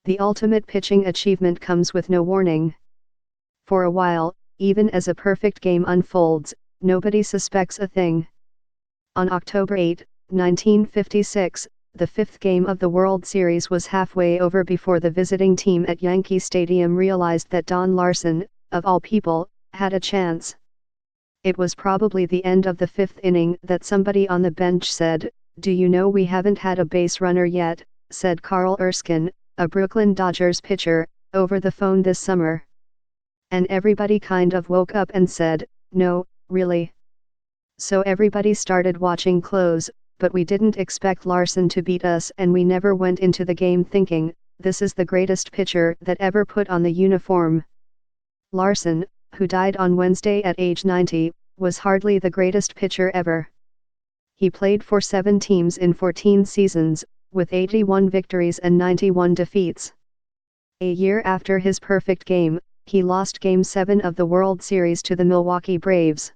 The ultimate pitching achievement comes with no warning. For a while, even as a perfect game unfolds, nobody suspects a thing. On October 8, 1956, the fifth game of the World Series was halfway over before the visiting team at Yankee Stadium realized that Don Larsen, of all people, had a chance. It was probably the end of the fifth inning that somebody on the bench said, "Do you know we haven't had a base runner yet," said Carl Erskine, a Brooklyn Dodgers pitcher, over the phone this summer. And everybody kind of woke up and said, "No, really?" So everybody started watching close, but we didn't expect Larsen to beat us, and we never went into the game thinking, "This is the greatest pitcher that ever put on the uniform." Larsen, who died on Wednesday at age 90, was hardly the greatest pitcher ever. He played for 7 teams in 14 seasons, with 81 victories and 91 defeats. A year after his perfect game, he lost Game 7 of the World Series to the Milwaukee Braves.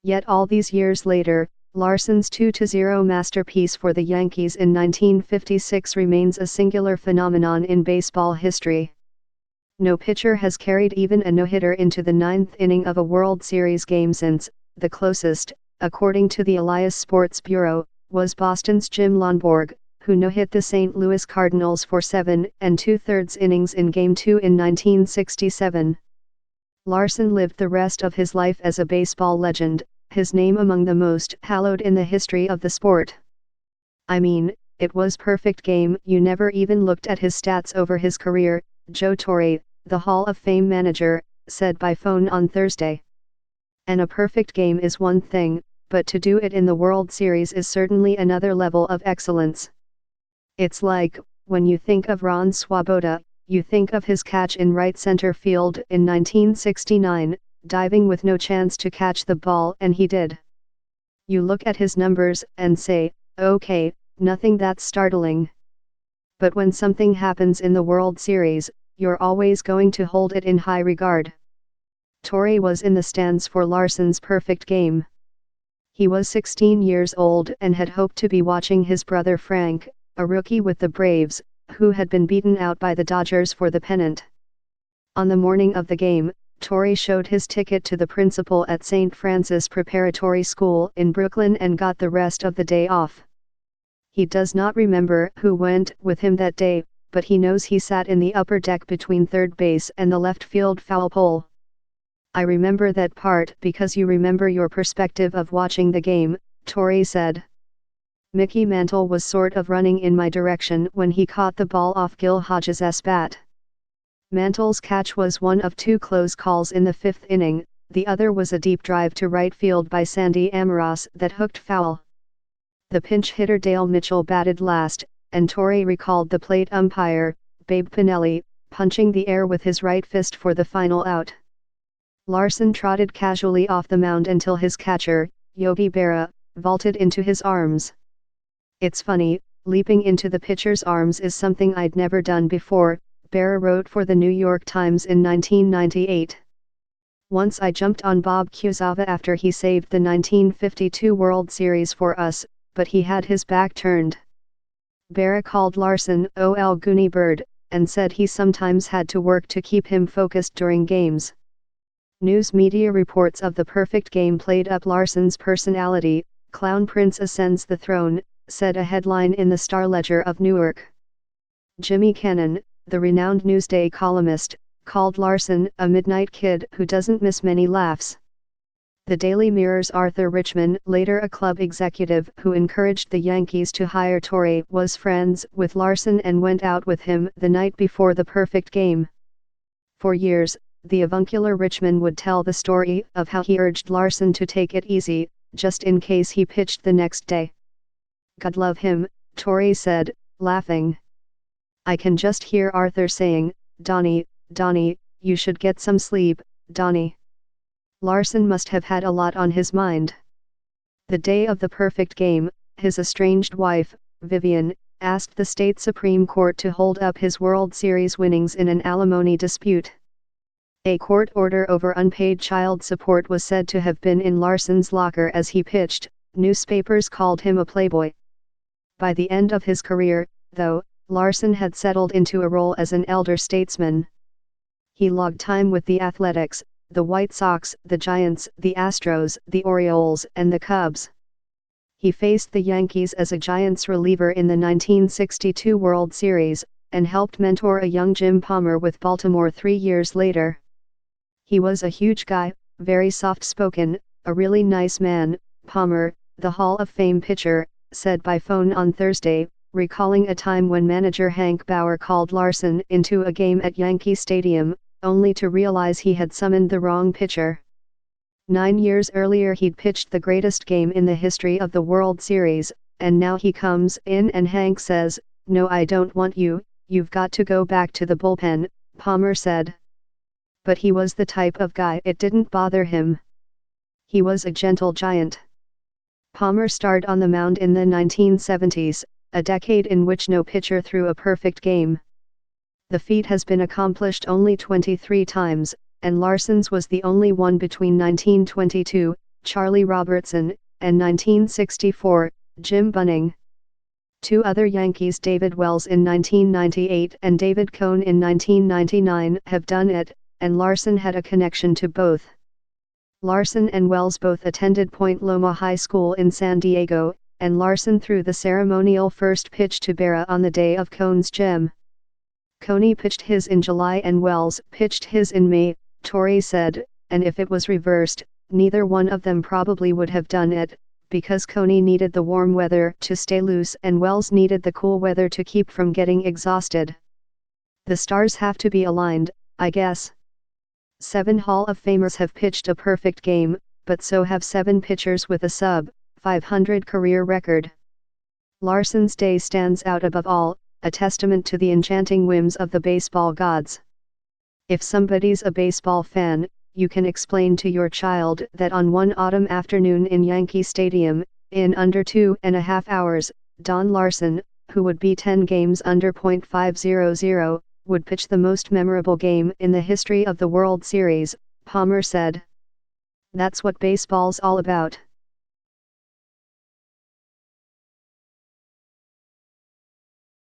Yet all these years later, Larsen's 2-0 masterpiece for the Yankees in 1956 remains a singular phenomenon in baseball history. No pitcher has carried even a no-hitter into the 9th inning of a World Series game since. The closest, according to the Elias Sports Bureau, was Boston's Jim Lonborg, who no-hit the St. Louis Cardinals for 7 2/3 innings in Game 2 in 1967. Larsen lived the rest of his life as a baseball legend, his name among the most hallowed in the history of the sport. "I mean, it was perfect game. You never even looked at his stats over his career," Joe Torre, the Hall of Fame manager, said by phone on Thursday. And a perfect game is one thing, but to do it in the World Series is certainly another level of excellence. It's like, when you think of Ron Swoboda, you think of his catch in right center field in 1969, diving with no chance to catch the ball, and he did. You look at his numbers and say, "Okay, nothing that's startling." But when something happens in the World Series, you're always going to hold it in high regard. Torre was in the stands for Larsen's perfect game. He was 16 years old and had hoped to be watching his brother Frank, a rookie with the Braves, who had been beaten out by the Dodgers for the pennant. On the morning of the game, Torre showed his ticket to the principal at St. Francis Preparatory School in Brooklyn and got the rest of the day off. He does not remember who went with him that day, but he knows he sat in the upper deck between third base and the left field foul pole. "I remember that part because you remember your perspective of watching the game," Torre said. "Mickey Mantle was sort of running in my direction when he caught the ball off Gil Hodges' bat. Mantle's catch was one of 2 close calls in the 5th inning, the other was a deep drive to right field by Sandy Amoros that hooked foul. The pinch hitter Dale Mitchell batted last, and Torre recalled the plate umpire, Babe Pinelli, punching the air with his right fist for the final out. Larsen trotted casually off the mound until his catcher, Yogi Berra, vaulted into his arms. "It's funny, leaping into the pitcher's arms is something I'd never done before," Berra wrote for the New York Times in 1998. "Once I jumped on Bob Kuzawa after he saved the 1952 World Series for us, but he had his back turned." Berra called Larsen "Ol Goonie Bird," and said he sometimes had to work to keep him focused during games. News media reports of the perfect game played up Larsen's personality. "Clown Prince ascends the throne," said a headline in the Star-Ledger of Newark. Jimmy Cannon, the renowned Newsday columnist, called Larsen a midnight kid who doesn't miss many laughs. The Daily Mirror's Arthur Richman, later a club executive who encouraged the Yankees to hire Torre, was friends with Larsen and went out with him the night before the perfect game. For years, the avuncular Richman would tell the story of how he urged Larsen to take it easy, just in case he pitched the next day. "God love him," Torre said, laughing. "I can just hear Arthur saying, 'Donnie, Donnie, you should get some sleep, Donnie.'" Larsen must have had a lot on his mind. The day of the perfect game, his estranged wife, Vivian, asked the state Supreme Court to hold up his World Series winnings in an alimony dispute. A court order over unpaid child support was said to have been in Larsen's locker as he pitched. Newspapers called him a playboy. By the end of his career, though, Larsen had settled into a role as an elder statesman. He logged time with the Athletics, the White Sox, the Giants, the Astros, the Orioles, and the Cubs. He faced the Yankees as a Giants reliever in the 1962 World Series, and helped mentor a young Jim Palmer with Baltimore 3 years later. He was a huge guy, very soft-spoken, a really nice man, Palmer, the Hall of Fame pitcher, said by phone on Thursday, recalling a time when manager Hank Bauer called Larsen into a game at Yankee Stadium, only to realize he had summoned the wrong pitcher. 9 years earlier he'd pitched the greatest game in the history of the World Series, and now he comes in and Hank says, "No, I don't want you, you've got to go back to the bullpen," Palmer said. But he was the type of guy it didn't bother him. He was a gentle giant. Palmer starred on the mound in the 1970s, a decade in which no pitcher threw a perfect game. The feat has been accomplished only 23 times, and Larsen's was the only one between 1922, Charlie Robertson, and 1964, Jim Bunning. 2 other Yankees, David Wells in 1998 and David Cone in 1999, have done it, and Larsen had a connection to both. Larsen and Wells both attended Point Loma High School in San Diego, and Larsen threw the ceremonial first pitch to Berra on the day of Cone's gem. Cone pitched his in July and Wells pitched his in May, Torre said, and if it was reversed, neither one of them probably would have done it, because Cone needed the warm weather to stay loose and Wells needed the cool weather to keep from getting exhausted. The stars have to be aligned, I guess. 7 Hall of Famers have pitched a perfect game, but so have 7 pitchers with a sub-500 career record. Larsen's day stands out above all, a testament to the enchanting whims of the baseball gods. If somebody's a baseball fan, you can explain to your child that on one autumn afternoon in Yankee Stadium, in under 2.5 hours, Don Larsen, who would be 10 games under .500, would pitch the most memorable game in the history of the World Series, Palmer said. That's what baseball's all about.